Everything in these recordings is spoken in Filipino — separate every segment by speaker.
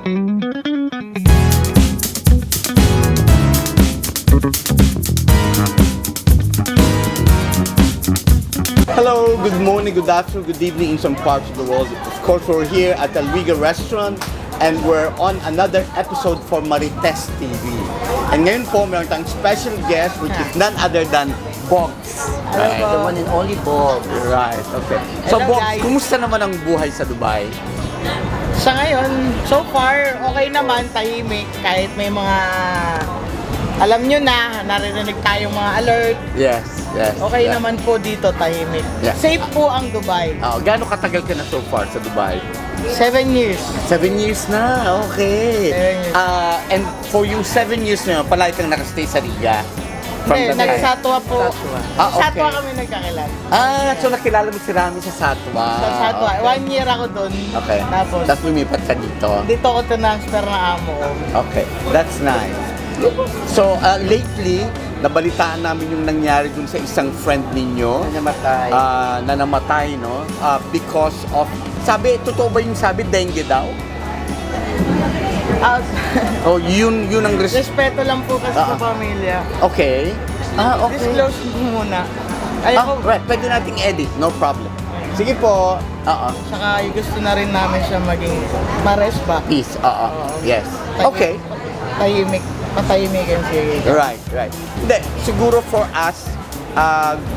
Speaker 1: Hello, good morning, good afternoon, good evening in some parts of the world. Of course, we're here at Alwiga Restaurant and we're on another episode for Marites TV. And ngayon po, meron tayong special guest which is none other than Bogs.
Speaker 2: Right. The one and only Bob.
Speaker 1: Right, okay. So
Speaker 2: Hello,
Speaker 1: Bogs,
Speaker 2: guys.
Speaker 1: kumusta naman ang buhay sa Dubai?
Speaker 2: Sa ngayon, so far, okay naman, tahimik. Kahit may mga, alam nyo na, naririnig tayong mga alert.
Speaker 1: Yes, yes.
Speaker 2: Okay
Speaker 1: yes.
Speaker 2: naman po dito, tahimik.
Speaker 1: Yeah.
Speaker 2: Safe po ang Dubai.
Speaker 1: Gaano katagal ka na so far sa Dubai?
Speaker 2: 7 years.
Speaker 1: 7 years na, okay.
Speaker 2: 7 years.
Speaker 1: And for you, 7 years na, palagi kang nakastay sa Riga?
Speaker 2: Hindi,
Speaker 1: the time?
Speaker 2: nagsatwa po.
Speaker 1: Ah, okay.
Speaker 2: Satwa kami nagkakilala.
Speaker 1: So nakilala mo si Rami sa Satwa?
Speaker 2: Sa Satwa.
Speaker 1: Okay.
Speaker 2: 1 year ako doon.
Speaker 1: Okay. Tapos lumipat ka dito?
Speaker 2: Dito ako transfer na amo ko.
Speaker 1: Okay, that's nice. So, lately, nabalitaan namin yung nangyari dun sa isang friend ninyo.
Speaker 2: Namatay.
Speaker 1: Na namatay, no? Because of, totoo ba yung sabi, dengue daw? Oh, yun ang
Speaker 2: Respeto lang po kasi sa pamilya.
Speaker 1: Okay. Okay.
Speaker 2: Disclose mo muna.
Speaker 1: Right, pwede nating edit, no problem. Sige po.
Speaker 2: Saka gusto na rin namin siya maging mares ba?
Speaker 1: Peace, yes. Okay.
Speaker 2: Patahimikin siya.
Speaker 1: Right. Hindi, siguro for us,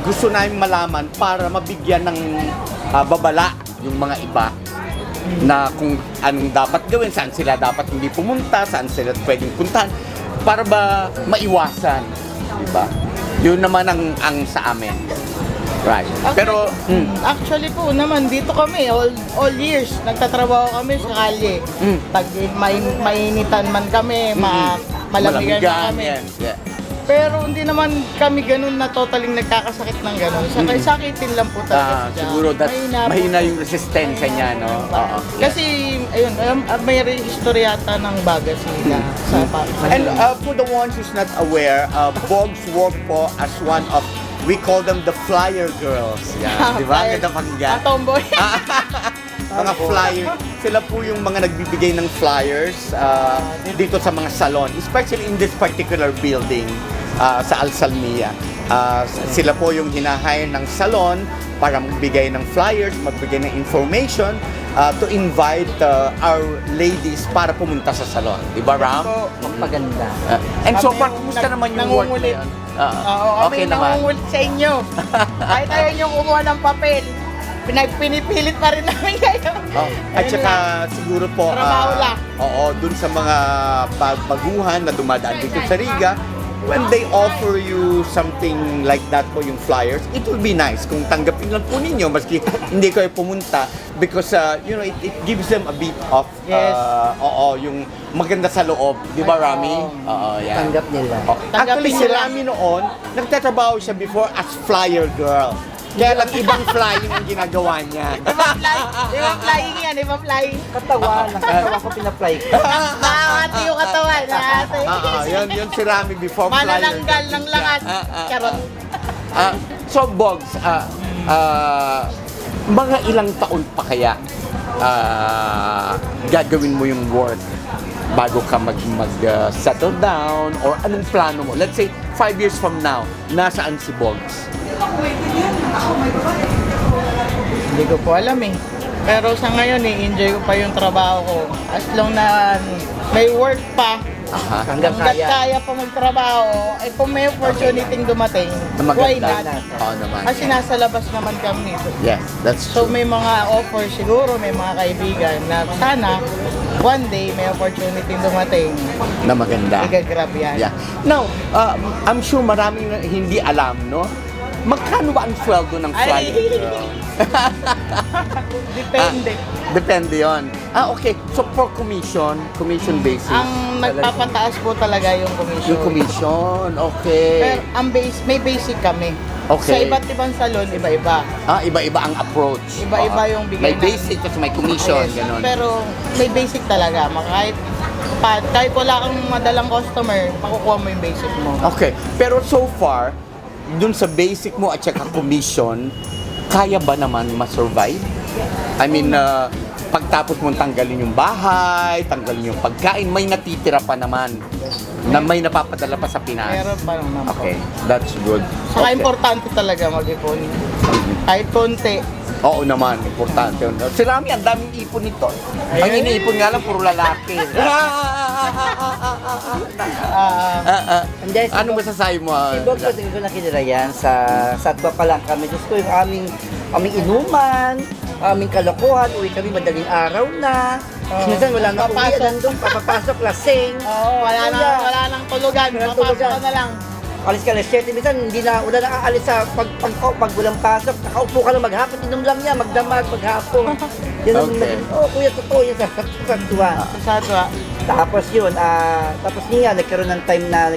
Speaker 1: gusto namin malaman para mabigyan ng babala yung mga iba na kung anong dapat gawin, saan sila dapat hindi pumunta, saan sila pwedeng puntahan para ba maiwasan, di ba? Yun naman ang sa amin. Right. Pero
Speaker 2: actually po naman dito kami all years nagtatrabaho kami sa kalye. Pag mainitan man kami, malamigan na kami.
Speaker 1: Yeah.
Speaker 2: Pero hindi naman kami ganun na totaling nagkakasakit ng ganun. Sakitin lang po talaga siya.
Speaker 1: Siguro mahina yung resistensya niya, no?
Speaker 2: Kasi, ayun, may history yata ng baga sila sa
Speaker 1: And for the ones who's not aware, Bogs work po as one of, we call them the flyer girls. Yeah, di ba? Ganda pakinggan.
Speaker 2: Tomboy.
Speaker 1: Mga flyer. Sila po yung mga nagbibigay ng flyers dito sa mga salon, especially in this particular building sa Al Salmiya. Sila po yung hinahire ng salon para magbigay ng flyers, magbigay ng information to invite our ladies para pumunta sa salon. Di ba, Ram?
Speaker 2: Magpaganda.
Speaker 1: And so far, kumusta naman yung work na yun?
Speaker 2: Okay naman. Nangungulit sa inyo. Kahit ayaw nyo kumuha ng papel, pinipilit pa rin namin kayo.
Speaker 1: At saka siguro po, dun sa mga baguhan na dumadaan dito sa Riga, when they offer you something like that po, yung flyers, it will be nice kung tanggapin lang po ninyo maski hindi kayo pumunta because it gives them a bit of yung maganda sa loob, di ba, Rami? Yeah.
Speaker 2: Tanggap nila.
Speaker 1: Actually, si Rami noon, nagtatrabaho siya before as flyer girl. Kaya lang ibang flying ang ginagawa niya.
Speaker 2: Ibang flying yan, ibang flying.
Speaker 3: Katawan ko pinaply ko.
Speaker 2: Nakakati yung katawan.
Speaker 1: Yun si Rami before flyer.
Speaker 2: Manananggal ng langat. Charot.
Speaker 1: So, Bogs, mga ilang taon pa kaya gagawin mo yung work bago ka mag-settle down or anong plano mo? Let's say, 5 years from now, nasaan si Bogs?
Speaker 2: Hindi ko po alam eh. Pero sa ngayon enjoy ko pa yung trabaho ko. As long na may work pa, hanggat kaya pa magtrabaho, kung may opportunity dumating, why not?
Speaker 1: Naman.
Speaker 2: Kasi nasa labas naman kami.
Speaker 1: Yes, that's
Speaker 2: So
Speaker 1: true.
Speaker 2: may mga offer siguro, may mga kaibigan na sana one day may opportunity dumating.
Speaker 1: Na maganda.
Speaker 2: Igagrab yan.
Speaker 1: Yeah. Now, I'm sure maraming hindi alam, no? Magkano ba ang sweldo ng flyer girl?
Speaker 2: Depende.
Speaker 1: Depende yon. Okay. So, for commission basis.
Speaker 2: Ang nagpapataas po talaga yung commission.
Speaker 1: Yung commission, okay.
Speaker 2: Pero may basic kami.
Speaker 1: Okay.
Speaker 2: Sa iba't ibang salon, iba-iba.
Speaker 1: Iba-iba ang approach.
Speaker 2: Iba-iba yung bigay
Speaker 1: May basic kasi may commission,
Speaker 2: Yes,
Speaker 1: gano'n.
Speaker 2: pero may basic talaga. Kahit wala kang madalang customer, makukuha mo yung basic mo.
Speaker 1: Okay. Pero so far, dun sa basic mo at saka commission, kaya ba naman ma-survive? I mean, pagtapos mong tanggalin yung bahay, tanggalin yung pagkain, may natitira pa naman na may napapadala pa sa Pinas.
Speaker 2: Meron pa naman po.
Speaker 1: Okay, that's good.
Speaker 2: Saka
Speaker 1: Okay.
Speaker 2: importante talaga mag-ipon. Kahit konti.
Speaker 1: Oo naman, importante yun. Si Rami, ang daming ipon nito. Ang
Speaker 2: Ayun.
Speaker 1: iniipon nga lang, puro lalaki.
Speaker 3: Hindi, si
Speaker 1: Ano
Speaker 3: Bob-
Speaker 1: masasabi mo?
Speaker 3: Si Bob, kasi ko nakilala yan sa Satwa pa lang kami. Diyos ko, yung aming inuman, aming kalokohan, uwi kami madaling araw na. Minsan wala na uwi,
Speaker 2: Papasok.
Speaker 3: nandun, papapasok, lasing.
Speaker 2: Oo,
Speaker 3: Kuya,
Speaker 2: wala nang tulugan.
Speaker 3: Walang
Speaker 2: Papasok
Speaker 3: tulugan.
Speaker 2: ka na lang.
Speaker 3: Alis ka alas 7, minsan wala na aalis sa pag walang pasok, nakaupo ka lang maghapon, inom lang niya, magdamag, maghapon. Yan ang
Speaker 1: Okay.
Speaker 3: kuya, totoo yun sa Satwa.
Speaker 2: Sa Satwa.
Speaker 3: Tapos yun, tapos niya, nagkaroon ng time na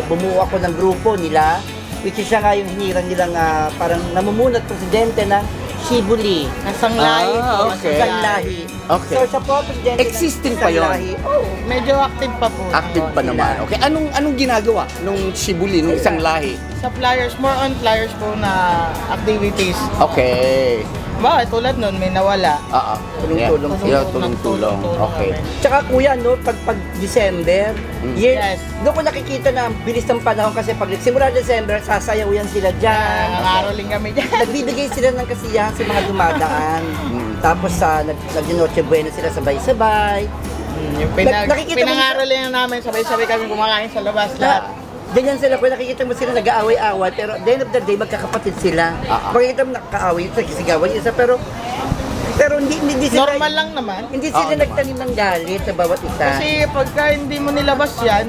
Speaker 3: bumuo ako ng grupo nila, which is siya nga yung hinirang nilang parang namumunat presidente ng Shibuli.
Speaker 2: Nasang lahi po.
Speaker 1: okay.
Speaker 3: Isang lahi.
Speaker 1: Okay.
Speaker 3: So siya po, presidente
Speaker 1: Existing
Speaker 3: ng
Speaker 1: pa
Speaker 3: isang
Speaker 1: yun?
Speaker 3: lahi. Oh,
Speaker 2: Medyo active pa po.
Speaker 1: Active pa naman. Okay, anong ginagawa nung Shibuli, nung isang lahi?
Speaker 2: Sa flyers, more on flyers po na activities.
Speaker 1: Okay.
Speaker 2: Bakit tulad nun, may nawala.
Speaker 1: Oo.
Speaker 3: Tulong-tulong.
Speaker 1: Yeah, tulong-tulong. Okay.
Speaker 3: Tsaka kuya, no, pag December,
Speaker 2: Yes.
Speaker 3: doon ko nakikita na ang bilis ng panahon kasi pag simula December, sasayaw yan sila dyan.
Speaker 2: Nangaroling kami dyan.
Speaker 3: Nagbibigay sila ng kasiyahan sa mga dumadaan. Tapos nag-Noche Buena sila sabay-sabay.
Speaker 2: Yung
Speaker 3: Nakikita mo-
Speaker 2: pinangaroling namin, sabay-sabay kami kumakain sa labas lahat.
Speaker 3: Ganyan sila, kung nakikita mo sila nag-aaway-away, pero at the end of the day, magkakapatid sila. Makikita mo nakakaaway, nagkisigawan isa, pero hindi sila,
Speaker 2: Normal lang naman.
Speaker 3: hindi sila nagtanim ng galit sa bawat isa.
Speaker 2: Kasi pagka hindi mo nilabas yan,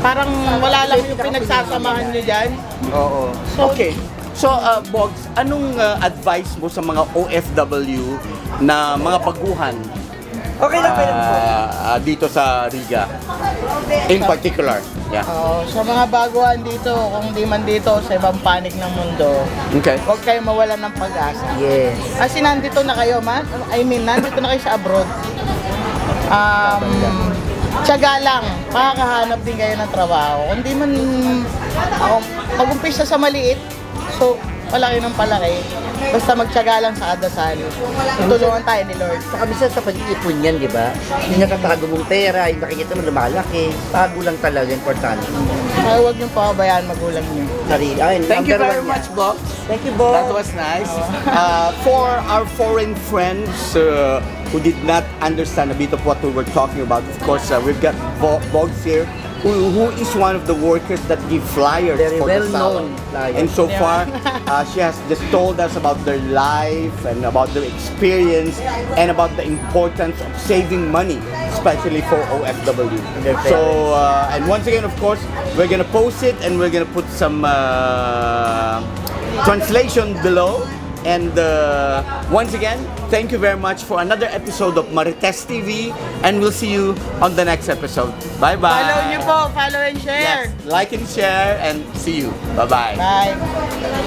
Speaker 2: parang wala lang yung pinagsasamahan nyo dyan.
Speaker 3: Oo.
Speaker 2: So,
Speaker 1: Okay. So, Bogs, anong advice mo sa mga OFW na mga baguhan
Speaker 3: Okay lang, pwede po.
Speaker 1: dito sa Riga? In particular. Yeah.
Speaker 2: sa mga baguhan dito, kung di man dito sa ibang panig ng mundo,
Speaker 1: Okay.
Speaker 2: huwag kayo mawalan ng pag-asa.
Speaker 3: Yes.
Speaker 2: Kasi nandito na kayo, nandito na kayo sa abroad. Tiyaga lang, makakahanap din kayo ng trabaho. Kung di man, mag-umpisa sa maliit, so palaki ng palaki. Basta magtiyaga lang sa adasal. Tutulungan tayo ni Lord.
Speaker 3: Saka minsan sa pag-iipon yan, di ba? Yung nakatago mong pera, yung nakikita mo lumalaki, tago lang talaga, importante.
Speaker 2: Kaya huwag niyong pababayaan magulang niyo.
Speaker 3: Sarili. Ayun,
Speaker 1: Thank you
Speaker 3: number
Speaker 1: very
Speaker 3: one
Speaker 1: much,
Speaker 3: yan.
Speaker 1: Bogs.
Speaker 3: Thank you, Bob.
Speaker 1: That was nice. For our foreign friends who did not understand a bit of what we were talking about, of course, we've got Bogs here, who is one of the workers that give flyers
Speaker 3: Very
Speaker 1: for the
Speaker 3: well-known
Speaker 1: salon.
Speaker 3: flyers.
Speaker 1: And so far, she has just told us about their life and about their experience and about the importance of saving money, especially for OFW.
Speaker 3: Their
Speaker 1: So, and once again, of course, we're gonna post it and we're gonna put some translation below. And once again, thank you very much for another episode of Marites TV, and we'll see you on the next episode. Bye-bye.
Speaker 2: Follow niyo po, follow and share.
Speaker 1: Yes, like and share, and see you. Bye-bye.
Speaker 2: Bye.